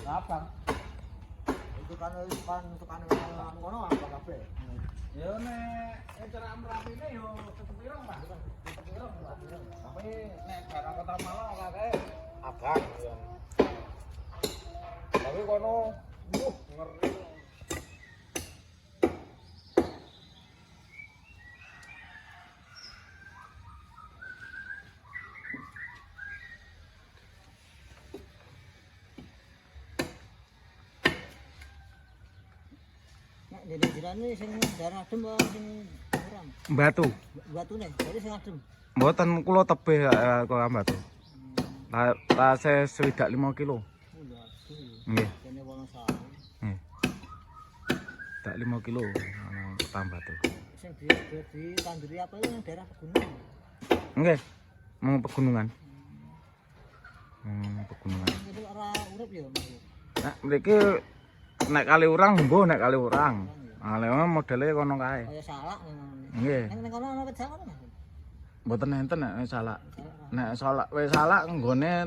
Abang. Itu kan kono apa kabeh. Ya nek cara mrapine yo tetep ireng, Pak. Tetep ireng, Pak. Tapi nek daerah Kota Malang kakek abang ya. Tapi kono ngeri. Jadi jirane sing daerah adem apa sing kurang? Batu. Batune, jadi sing adem. Mboten kula tebih kok Batu. Ta se 5 kilo. Nggih. Kene Wonosari. Nggih. Tak 5 kilo ana tambah tuh. Sing di tanduri apa itu yang daerah pegunungan? Nggih. Mau pegunungan. Pegunungan. Itu ora urip ya, Mas. Nah, mriki nek kali urang mbuh nek kali urang. Ah lha modele kono kae. Kaya salak ngono. Nggih. Ning kono ana pecah ngono, Mas. Mboten enten nek salak. Nek salak wis salak nggone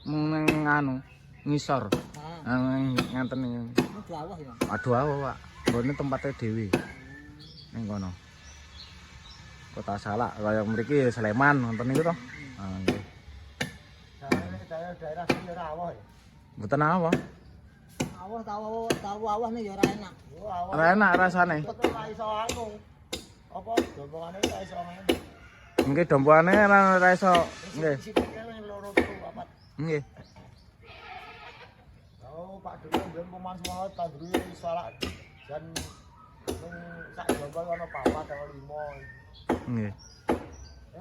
ning anu ngisor. Ngenten iki. Aduh awah ya. Aduh awah, Pak. Nggone tempate dhewe. Ning kono. Kota Salak kaya mriki Sleman wonten niku to. Ah nggih. Daerah sini ora awah ya. Mboten awah. Awah tahu awah nih ya ora enak. Ora enak rasane. Betul ora iso anu. Apa dombongane ora iso main. Nggih dompane ora iso nggih. Sikile loro telu papat. Nggih. Oh, Pak Dulu ben pemain semua tanduri salak dan ning sak jombol ana papat atau 5. Nggih.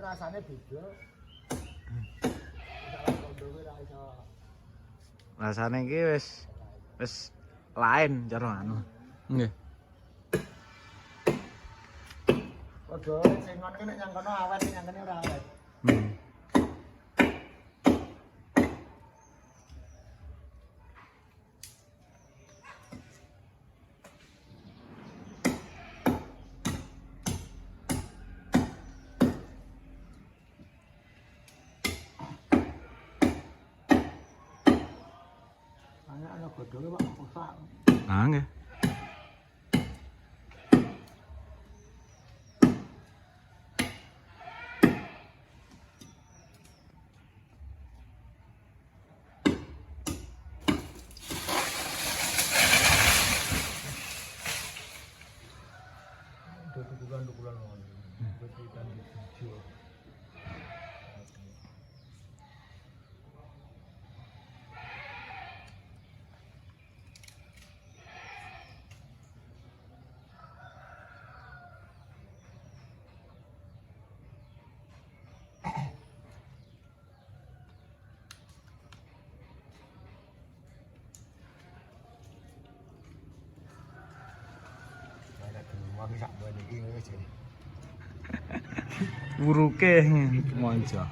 Rasane beda. Salak kondowe ora iso. Rasane iki wis lain cara anu. Nggih. Padha sing ngono ki nek nyang kono awet nyang kene ora awet. Ana godhonge Pak rusak. Ah nggih. Dukulan ngono. Betikan di video. Buruke monco.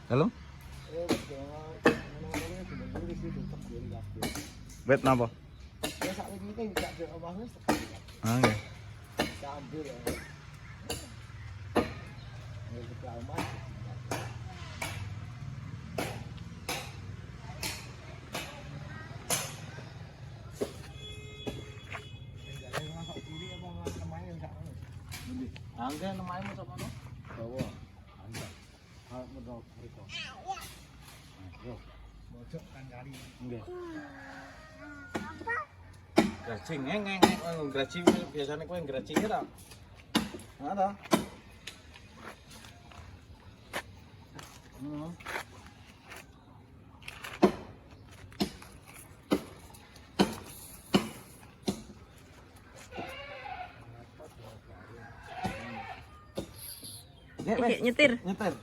Halo? Bet napa? Ya sak iki gak ada omah wis. Ah nggih. Ambil ya. Ya kita omah. Angge nemae mau sapa no? Bawa. Angge. Hal medok mriko. Yo. Mojok kan kali. Nggih. Gracing gracing biasane kowe gracinge ta? Ada. Nyetir. Nyetir.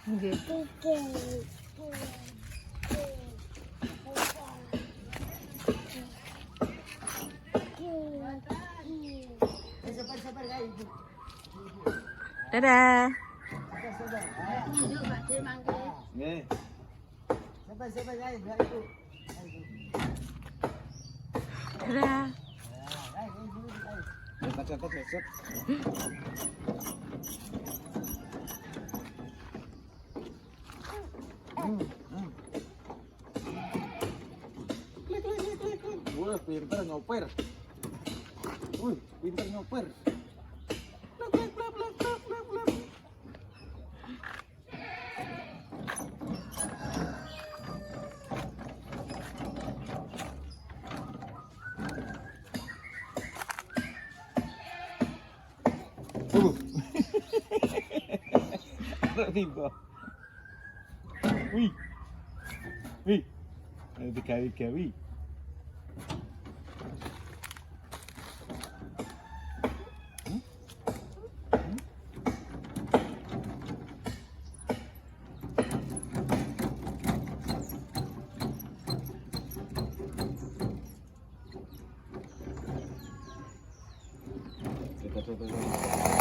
Nggih. Dadah. Yuk, Pak D mangke. Nggih. Siapa ya itu? Dadah. Catat. Wah, pinter nyopir. Wih, pinter nyopir. Tiba. Wih. Ada gawi-gawi. Kita